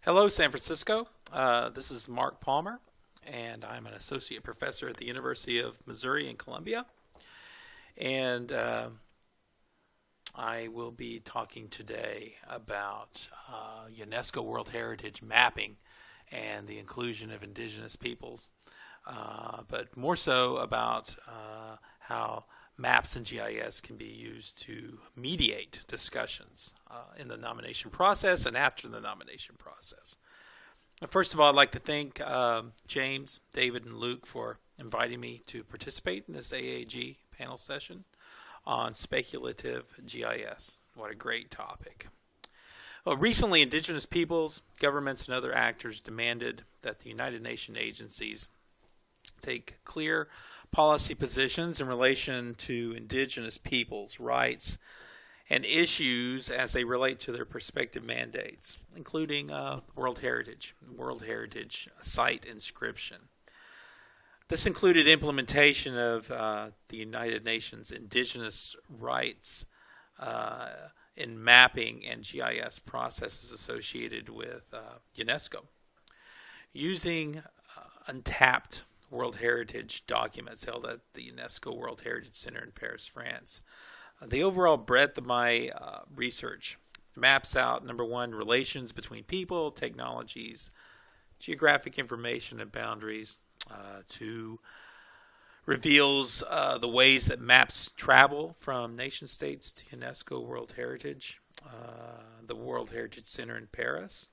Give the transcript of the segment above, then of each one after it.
Hello, San Francisco. This is Mark Palmer, and I'm an associate professor at the University of Missouri in Columbia. And I will be talking today about UNESCO World Heritage mapping and the inclusion of indigenous peoples, but more so about how maps and GIS can be used to mediate discussions in the nomination process and after the nomination process. First of all, I'd like to thank James, David, and Luke for inviting me to participate in this AAG panel session on speculative GIS. What a great topic. Well, recently, indigenous peoples, governments, and other actors demanded that the United Nations agencies take clear policy positions in relation to indigenous peoples' rights and issues as they relate to their prospective mandates, including World Heritage Site inscription. This included implementation of the United Nations indigenous rights in mapping and GIS processes associated with UNESCO. Using untapped World Heritage documents held at the UNESCO World Heritage Center in Paris, France. The overall breadth of my research maps out, number one, relations between people, technologies, geographic information, and boundaries. Two, reveals the ways that maps travel from nation states to UNESCO World Heritage, the World Heritage Center in Paris.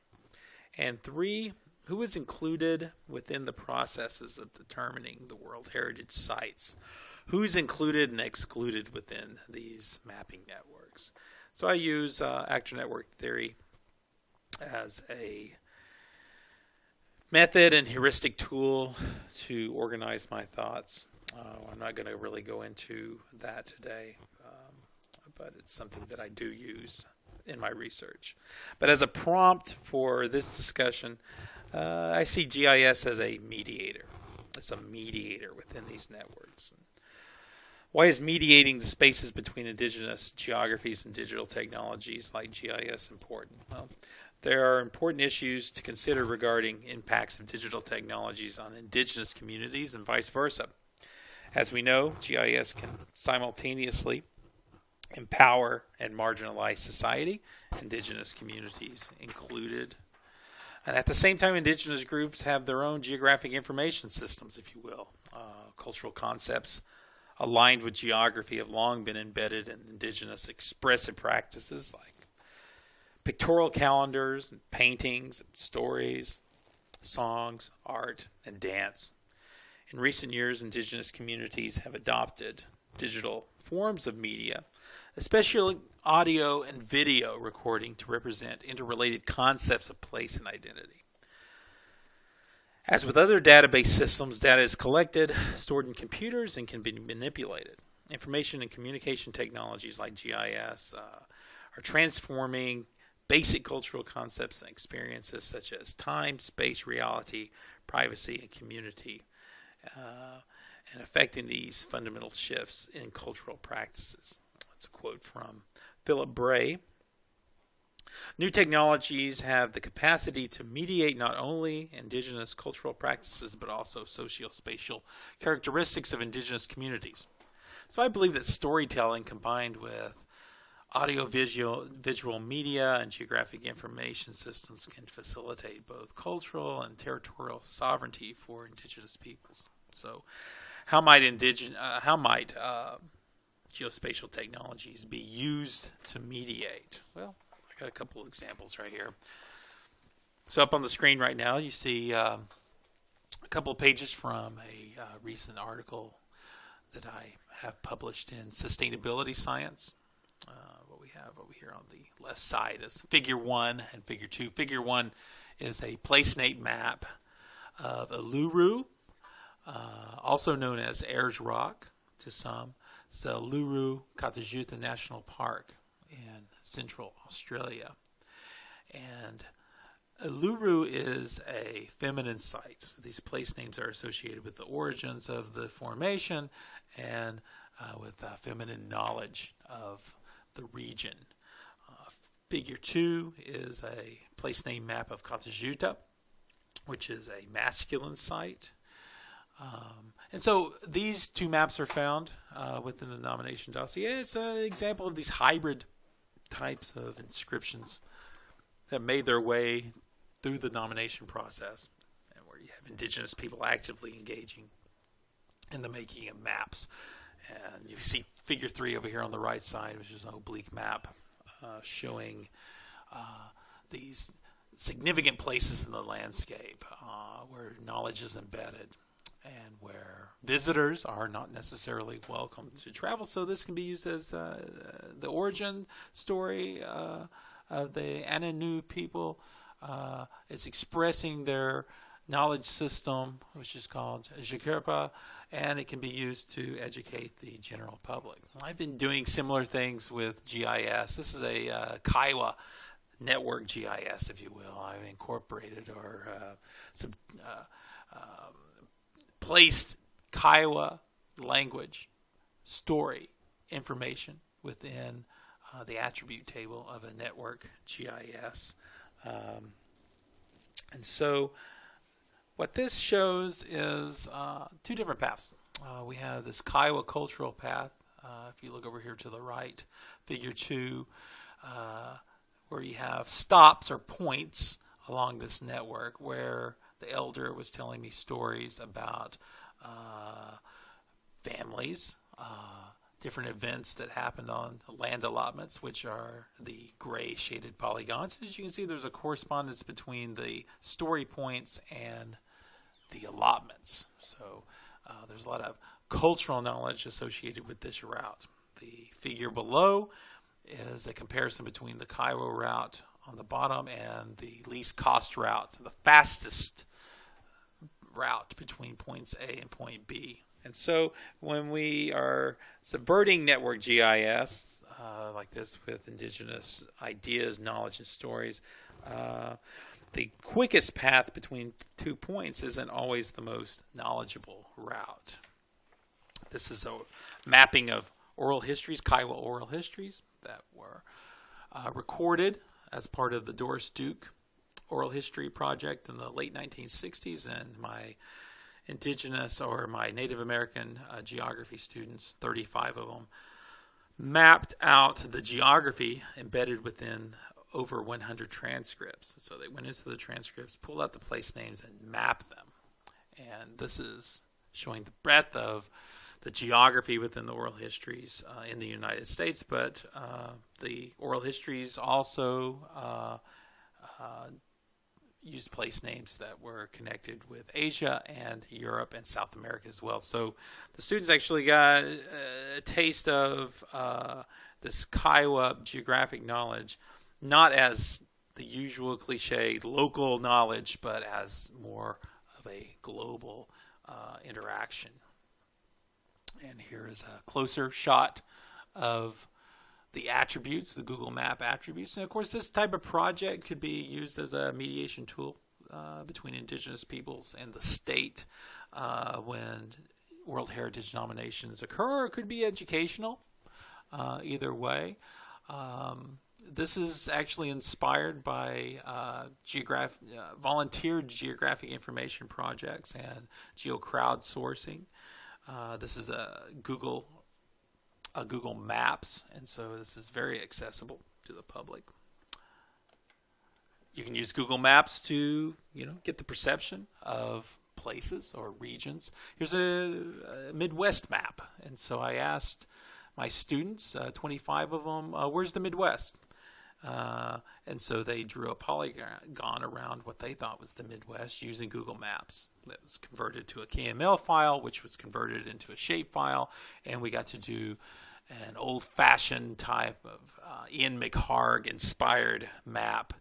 And three, who is included within the processes of determining the World Heritage sites? Who's included and excluded within these mapping networks? So I use actor network theory as a method and heuristic tool to organize my thoughts. I'm not going to really go into that today, but it's something that I do use in my research. But as a prompt for this discussion, I see GIS as a mediator. It's a mediator within these networks. Why is mediating the spaces between indigenous geographies and digital technologies like GIS important? Well, there are important issues to consider regarding impacts of digital technologies on indigenous communities and vice versa. As we know, GIS can simultaneously empower and marginalize society, indigenous communities included. And at the same time, indigenous groups have their own geographic information systems, if you will. Cultural concepts aligned with geography have long been embedded in indigenous expressive practices like pictorial calendars, and paintings, and stories, songs, art, and dance. In recent years, indigenous communities have adopted digital forms of media, especially audio and video recording, to represent interrelated concepts of place and identity. As with other database systems, data is collected, stored in computers, and can be manipulated. Information and communication technologies like GIS are transforming basic cultural concepts and experiences such as time, space, reality, privacy, and community, and affecting these fundamental shifts in cultural practices. That's a quote from Philip Bray. New technologies have the capacity to mediate not only indigenous cultural practices, but also socio-spatial characteristics of indigenous communities. So I believe that storytelling combined with audio-visual media and geographic information systems can facilitate both cultural and territorial sovereignty for indigenous peoples. So how might geospatial technologies be used to mediate? Well, I got a couple of examples right here. So up on the screen right now, you see a couple of pages from a recent article that I have published in Sustainability Science. What we have over here on the left side is Figure 1 and Figure 2. Figure 1 is a place-name map of Uluru, also known as Ayers Rock to some. It's the Uluru Kata National Park in central Australia. And Uluru is a feminine site. So these place names are associated with the origins of the formation and with feminine knowledge of the region. Figure 2 is a place name map of Catajuta, which is a masculine site. And so these two maps are found within the nomination dossier. It's an example of these hybrid types of inscriptions that made their way through the nomination process, and where you have indigenous people actively engaging in the making of maps. And you see figure 3 over here on the right side, which is an oblique map showing these significant places in the landscape where knowledge is embedded and where visitors are not necessarily welcome to travel. So this can be used as the origin story of the Ananu people. It's expressing their knowledge system, which is called Jikirpa, and it can be used to educate the general public. I've been doing similar things with GIS. This is a Kiowa network GIS, if you will. I've incorporated or placed Kiowa language, story, information within the attribute table of a network GIS. And so what this shows is two different paths. We have this Kiowa cultural path. If you look over here to the right, figure 2, where you have stops or points along this network where the elder was telling me stories about families, different events that happened on land allotments, which are the gray shaded polygons. As you can see, there's a correspondence between the story points and the allotments. So there's a lot of cultural knowledge associated with this route. The figure below is a comparison between the Kiowa route on the bottom and the least cost route, the fastest route between points A and point B. And so when we are subverting network GIS like this with indigenous ideas, knowledge, and stories, the quickest path between 2 points isn't always the most knowledgeable route. This is a mapping of oral histories, Kiowa oral histories that were recorded as part of the Doris Duke Oral History Project in the late 1960s, and my indigenous or my Native American geography students, 35 of them, mapped out the geography embedded within over 100 transcripts. So they went into the transcripts, pulled out the place names, and mapped them. And this is showing the breadth of the geography within the oral histories in the United States, but the oral histories also used place names that were connected with Asia and Europe and South America as well. So the students actually got a taste of this Kiowa geographic knowledge, not as the usual cliche local knowledge, but as more of a global interaction. And here is a closer shot of the attributes, the Google Map attributes. And of course, this type of project could be used as a mediation tool between indigenous peoples and the state when World Heritage nominations occur. Or it could be educational, either way. This is actually inspired by volunteer geographic information projects and geo-crowdsourcing. This is a Google Maps, and so this is very accessible to the public. You can use Google Maps to, get the perception of places or regions. Here's a Midwest map, and so I asked my students, 25 of them, where's the Midwest? And so they drew a polygon around what they thought was the Midwest using Google Maps. That was converted to a KML file, which was converted into a shape file, and we got to do an old-fashioned type of Ian McHarg-inspired map.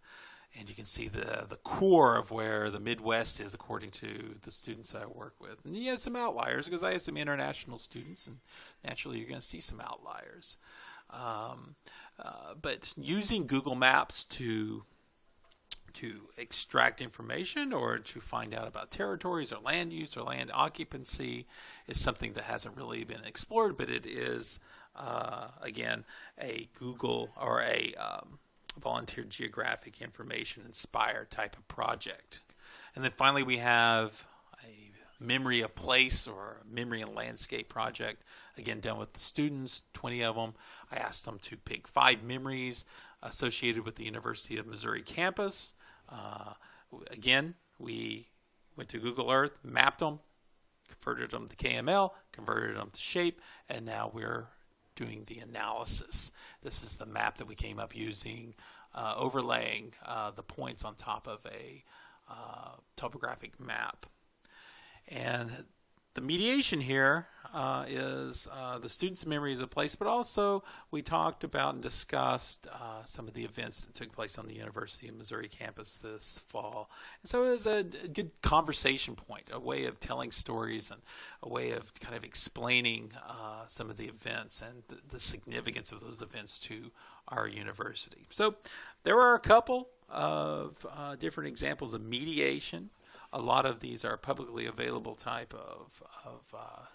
And you can see the core of where the Midwest is according to the students that I work with. And you have some outliers because I have some international students, and naturally you're going to see some outliers. But using Google Maps to extract information or to find out about territories or land use or land occupancy is something that hasn't really been explored, but it is, again, a Google or a volunteer geographic information inspired type of project. And then finally we have a memory of place or memory and landscape project, again done with the students, 20 of them. I asked them to pick 5 memories associated with the University of Missouri campus. Again, we went to Google Earth, mapped them, converted them to KML, converted them to shape, and now we're doing the analysis. This is the map that we came up using, overlaying the points on top of a topographic map. And the mediation here is the students' memories of place, but also we talked about and discussed some of the events that took place on the University of Missouri campus this fall. And so it was a good conversation point, a way of telling stories and a way of kind of explaining some of the events and the significance of those events to our university. So there are a couple of different examples of mediation. A lot of these are publicly available type of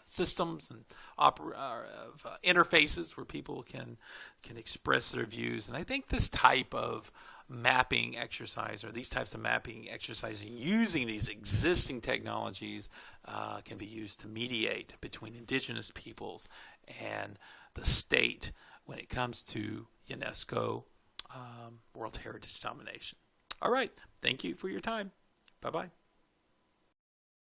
systems and interfaces where people can express their views. And I think this type of mapping exercise or these types of mapping exercises using these existing technologies can be used to mediate between indigenous peoples and the state when it comes to UNESCO World Heritage nomination. All right. Thank you for your time. Bye-bye.